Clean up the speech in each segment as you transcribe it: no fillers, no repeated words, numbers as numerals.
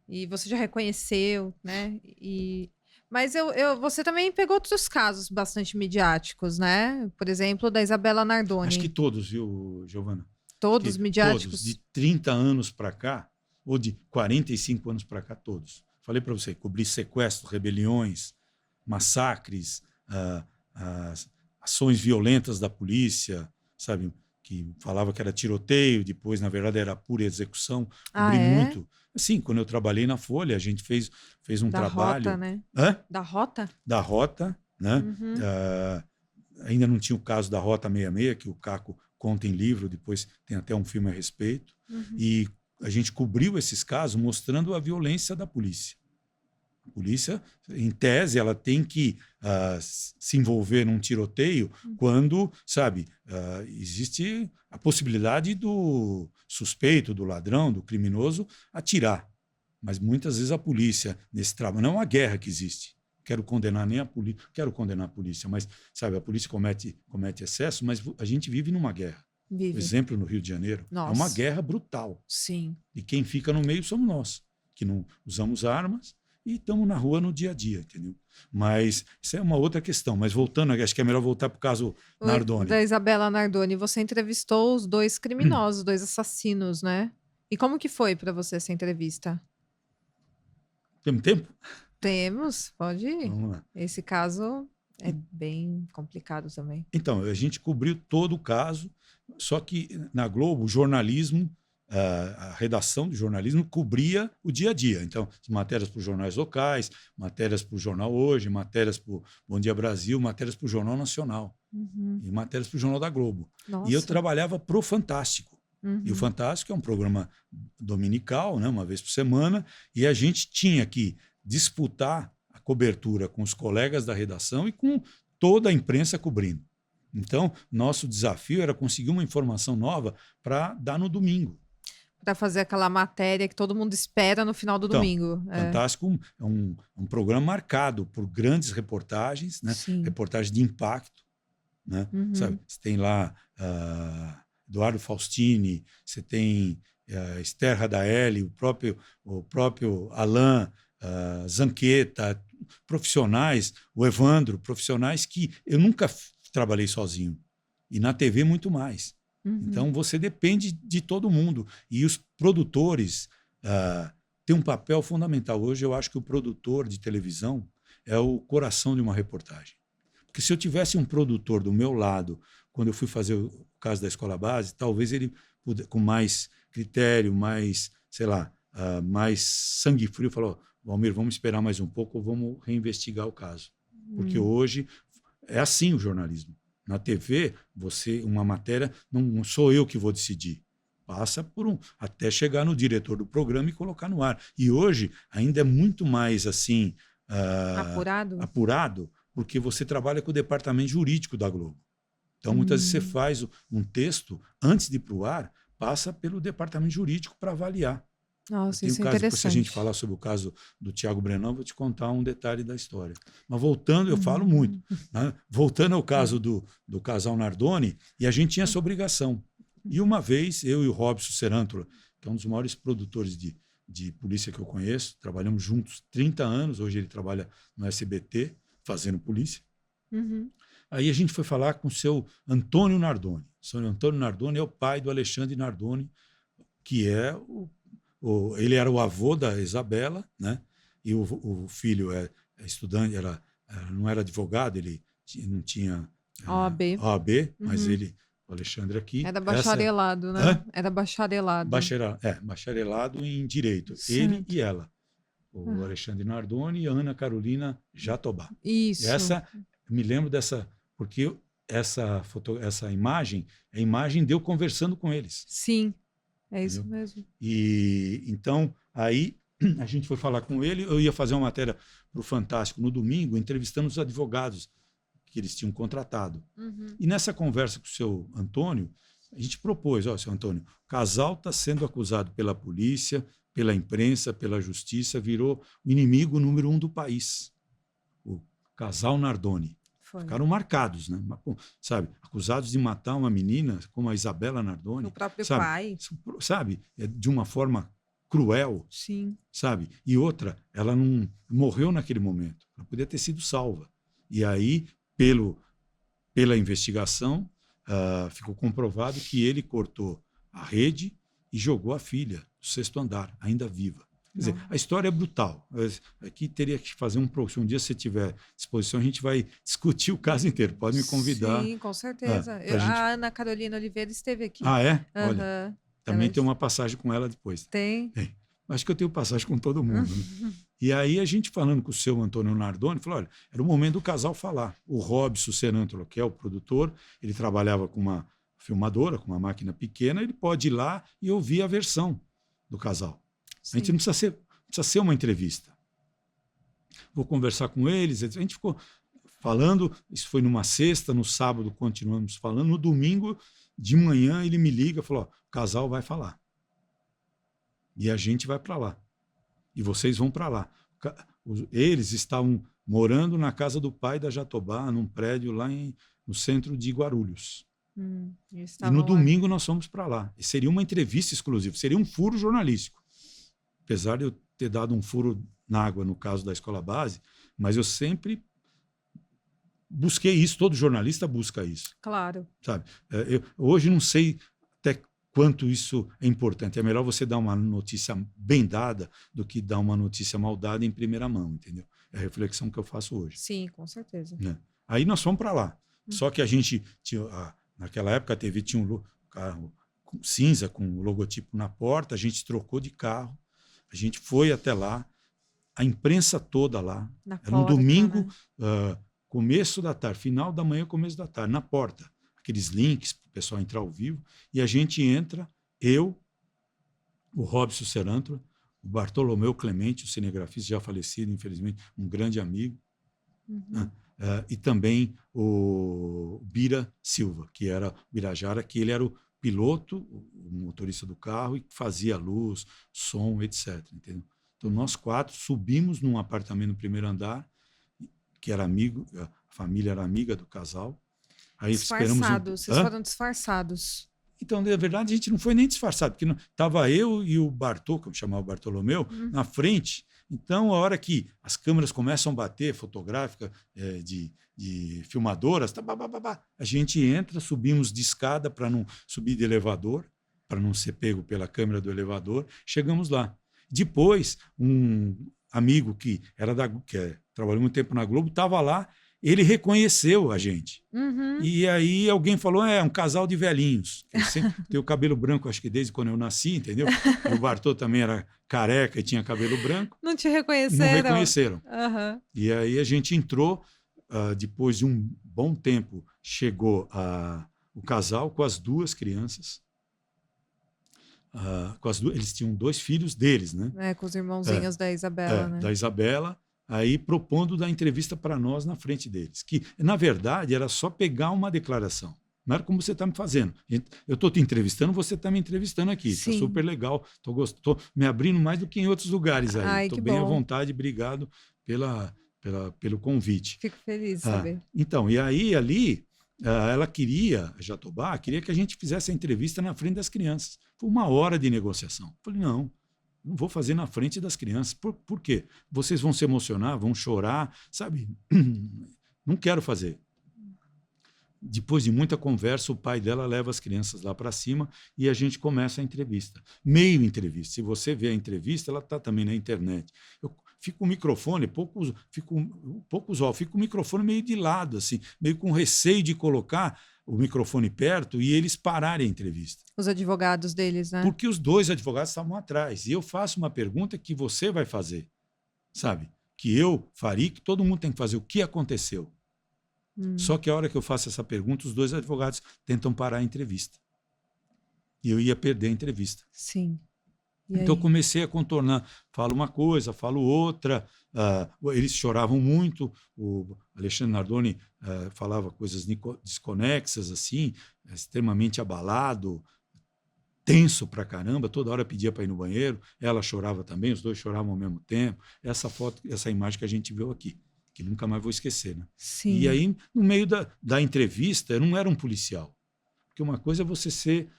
E você já reconheceu, né? Mas você também pegou outros casos bastante midiáticos, né? Por exemplo, da Isabela Acho que Nardoni. todos, viu, Giovana? Acho Todos que todos, de midiáticos? 30 anos para cá, ou de 45 anos para cá, todos. Falei para você, cobri sequestros, rebeliões, massacres, as ações violentas da polícia, sabe? Que falava que era tiroteio, depois, na verdade, era pura execução. Ah, Cobri é? muito. Assim, quando eu trabalhei na Folha, a gente fez um Da Rota, trabalho. né? Hã? Da Rota? Da Rota, né? Uhum. Ainda não tinha o caso da Rota 66, que o Caco conta em livro, depois tem até um filme a respeito. Uhum. E a gente cobriu esses casos mostrando a violência da polícia. A polícia, em tese, ela tem que se envolver num tiroteio quando, sabe, existe a possibilidade do suspeito, do ladrão, do criminoso atirar. Mas muitas vezes a polícia, nesse trabalho, não é uma guerra que existe. Quero condenar nem a polícia, quero condenar a polícia, mas, sabe, a polícia comete excesso, mas a gente vive numa guerra. O Vive. exemplo no Rio de Janeiro é uma Nossa. guerra brutal. Sim. E quem fica no meio somos nós, que não usamos armas e estamos na rua no dia a dia, entendeu? Mas isso é uma outra questão. Mas voltando, acho que é melhor voltar para o caso Da Nardoni. Isabela Nardoni, você entrevistou os dois criminosos, dois assassinos, né? E como que foi para você essa entrevista? Temos tempo? Temos, pode ir. Vamos lá. Esse caso é bem complicado também. Então, a gente cobriu todo o caso, só que na Globo, o jornalismo, a redação do jornalismo cobria o dia a dia. Então, matérias para os jornais locais, matérias para o Jornal Hoje, matérias para o Bom Dia Brasil, matérias para o Jornal Nacional e matérias para o Jornal da Globo. E eu Nossa. trabalhava para o Fantástico. E o Fantástico é um programa dominical, né, uma vez por semana, e a gente tinha que disputar a cobertura com os colegas da redação e com toda a imprensa cobrindo. Então, nosso desafio era conseguir uma informação nova para dar no domingo. Para fazer aquela matéria que todo mundo espera no final do Então, domingo. Fantástico é um programa marcado por grandes reportagens, né? Sim. Reportagens de impacto. Né? Sabe? Você tem lá Eduardo Faustini, você tem Esther Radaeli, o próprio Alain Zanqueta, profissionais, o Evandro, profissionais que eu nunca trabalhei sozinho. E na TV muito mais. Então você depende de todo mundo. E os produtores têm um papel fundamental. Hoje eu acho que o produtor de televisão é o coração de uma reportagem. Porque se eu tivesse um produtor do meu lado, quando eu fui fazer o caso da Escola Base, talvez ele, com mais critério, mais, sei lá, mais sangue frio, falou: Valmir, vamos esperar mais um pouco ou vamos reinvestigar o caso. Porque hoje é assim o jornalismo. Na TV, uma matéria, não sou eu que vou decidir. Passa por até chegar no diretor do programa e colocar no ar. E hoje ainda é muito mais assim apurado, porque você trabalha com o departamento jurídico da Globo. Então, muitas vezes você faz um texto, antes de ir para o ar, passa pelo departamento jurídico para avaliar. Nossa, Tem o caso, depois, se a gente falar sobre o caso do Tiago Brenão, vou te contar um detalhe da história. Mas voltando, eu falo muito. Né? Voltando ao caso do casal Nardoni, e a gente tinha essa obrigação. E uma vez, eu e o Robson Serantula, que é um dos maiores produtores de polícia que eu conheço, trabalhamos juntos 30 anos, hoje ele trabalha no SBT, fazendo polícia. Aí a gente foi falar com o seu Antônio Nardoni. O seu Antônio Nardoni é o pai do Alexandre Nardoni, que é ele era o avô da Isabela, né? E o filho é estudante, não era advogado, ele não tinha OAB, mas o Alexandre aqui. Era bacharelado, né? Era bacharelado. Bacharelado em Direito. Certo. Ele e ela. O Alexandre Nardoni e a Ana Carolina Jatobá. Isso. Me lembro dessa, porque essa imagem é a imagem de eu conversando com eles. Sim. É isso mesmo. E então, aí a gente foi falar com ele, eu ia fazer uma matéria para o Fantástico no domingo, entrevistando os advogados que eles tinham contratado. E nessa conversa com o seu Antônio, a gente propôs: seu Antônio, o casal está sendo acusado pela polícia, pela imprensa, pela justiça, virou o inimigo número 1 do país. O casal Nardoni. Ficaram marcados, né? Sabe, acusados de matar uma menina como a Isabela Nardoni. O próprio pai. Sabe, de uma forma cruel, Sim. sabe? E outra, ela não morreu naquele momento. Ela podia ter sido salva. E aí, pela investigação, ficou comprovado que ele cortou a rede e jogou a filha do 6º andar, ainda viva. Quer dizer, a história é brutal. Aqui teria que fazer se um dia você tiver disposição, a gente vai discutir o caso inteiro. Pode me convidar. Sim, com certeza. Gente... A Ana Carolina Oliveira esteve aqui. Ah, é? Uhum. Olha, também tem uma passagem com ela depois. Tem? Tem. Acho que eu tenho passagem com todo mundo. Né? E aí a gente falando com o seu Antônio Nardoni, falou, olha, era o momento do casal falar. O Robson Serantolo, que é o produtor, ele trabalhava com uma filmadora, com uma máquina pequena, ele pode ir lá e ouvir a versão do casal. Sim. A gente não precisa ser uma entrevista. Vou conversar com eles, a gente ficou falando, isso foi numa sexta, no sábado continuamos falando, no domingo de manhã ele me liga e falou, ó, o casal vai falar. E a gente vai para lá. E vocês vão para lá. Eles estavam morando na casa do pai da Jatobá, num prédio lá no centro de Guarulhos. E no domingo nós fomos para lá. E seria uma entrevista exclusiva, seria um furo jornalístico. Apesar de eu ter dado um furo na água no caso da escola base, mas eu sempre busquei isso, todo jornalista busca isso. Claro. Sabe? Hoje não sei até quanto isso é importante. É melhor você dar uma notícia bem dada do que dar uma notícia mal dada em primeira mão, entendeu? É a reflexão que eu faço hoje. Sim, com certeza. Né? Aí nós fomos para lá. Só que a gente tinha, naquela época a TV tinha um carro cinza com o logotipo na porta, a gente trocou de carro, a gente foi até lá, a imprensa toda lá. Era um domingo, né? Começo da tarde, final da manhã, começo da tarde, na porta. Aqueles links para o pessoal entrar ao vivo, e a gente entra, eu, o Robson Serantolo, o Bartolomeu Clemente, o cinegrafista já falecido, infelizmente, um grande amigo, e também o Bira Silva, que era o Birajara, que ele era o piloto, o motorista do carro, e fazia luz, som, etc. Entendeu? Então, nós 4 subimos num apartamento no primeiro andar, que era amigo, a família era amiga do casal. Aí disfarçados, vocês foram disfarçados. Então, na verdade, a gente não foi nem disfarçado, porque estava eu e o Bartô, que eu chamava o Bartolomeu, na frente. Então, a hora que as câmeras começam a bater, fotográfica, de filmadoras, a gente entra, subimos de escada para não subir de elevador, para não ser pego pela câmera do elevador, chegamos lá. Depois, um amigo que trabalhou muito tempo na Globo, estava lá, ele reconheceu a gente. E aí alguém falou, é um casal de velhinhos. Ele sempre tem o cabelo branco, acho que desde quando eu nasci, entendeu? E o Bartô também era careca e tinha cabelo branco. Não te reconheceram? Não reconheceram. E aí a gente entrou, depois de um bom tempo, chegou o casal com as 2 crianças. Eles tinham 2 filhos deles, né? Com os irmãozinhos da Isabela, né? Da Isabela. Aí propondo dar entrevista para nós na frente deles. Que, na verdade, era só pegar uma declaração. Não era como você está me fazendo. Eu estou te entrevistando, você está me entrevistando aqui. Está super legal. Estou me abrindo mais do que em outros lugares aí. Estou bem à vontade. Obrigado pelo convite. Fico feliz de saber. Então, e aí ali, ela queria, a Jatobá, queria que a gente fizesse a entrevista na frente das crianças. Foi 1 hora de negociação. Eu falei, não vou fazer na frente das crianças. Por quê? Vocês vão se emocionar, vão chorar, sabe? Não quero fazer. Depois de muita conversa, o pai dela leva as crianças lá para cima e a gente começa a entrevista. Meio entrevista. Se você vê a entrevista, ela está também na internet. Eu fico com o microfone, fico o microfone meio de lado, assim, meio com receio de colocar o microfone perto e eles pararem a entrevista. Os advogados deles, né? Porque os 2 advogados estavam atrás. E eu faço uma pergunta que você vai fazer, sabe? Que eu faria, que todo mundo tem que fazer. O que aconteceu? Só que a hora que eu faço essa pergunta, os 2 advogados tentam parar a entrevista. E eu ia perder a entrevista. Sim. Então eu comecei a contornar. Falo uma coisa, falo outra. Eles choravam muito. O Alexandre Nardoni falava coisas desconexas, assim, extremamente abalado, tenso pra caramba. Toda hora pedia para ir no banheiro. Ela chorava também, os 2 choravam ao mesmo tempo. Essa foto, essa imagem que a gente viu aqui, que nunca mais vou esquecer, né? Sim. E aí, no meio da entrevista, eu não era um policial. Porque uma coisa é você ser...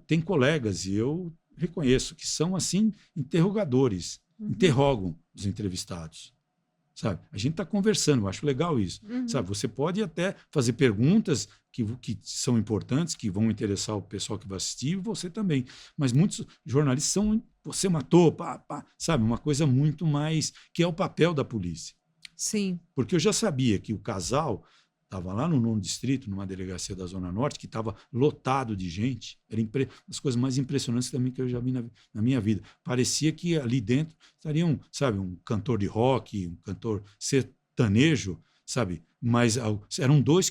Tem colegas, e eu reconheço que são, assim, interrogadores, interrogam os entrevistados. Sabe? A gente está conversando, eu acho legal isso. Sabe? Você pode até fazer perguntas que são importantes, que vão interessar o pessoal que vai assistir, e você também. Mas muitos jornalistas são, você matou, pá, pá, sabe? Uma coisa muito mais, que é o papel da polícia. Sim. Porque eu já sabia que o casal estava lá no 9º Distrito, numa delegacia da Zona Norte, que estava lotado de gente. Era das coisas mais impressionantes também que eu já vi na minha vida. Parecia que ali dentro estariam, sabe, um cantor de rock, um cantor sertanejo, sabe? Mas eram 2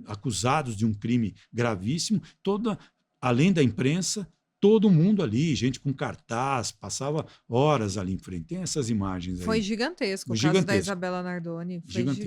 acusados de um crime gravíssimo, além da imprensa, todo mundo ali, gente com cartaz, passava horas ali em frente. Tem essas imagens aí. Foi gigantesco, o caso da Gigantesco. Isabela Nardoni. Foi Gigantesco.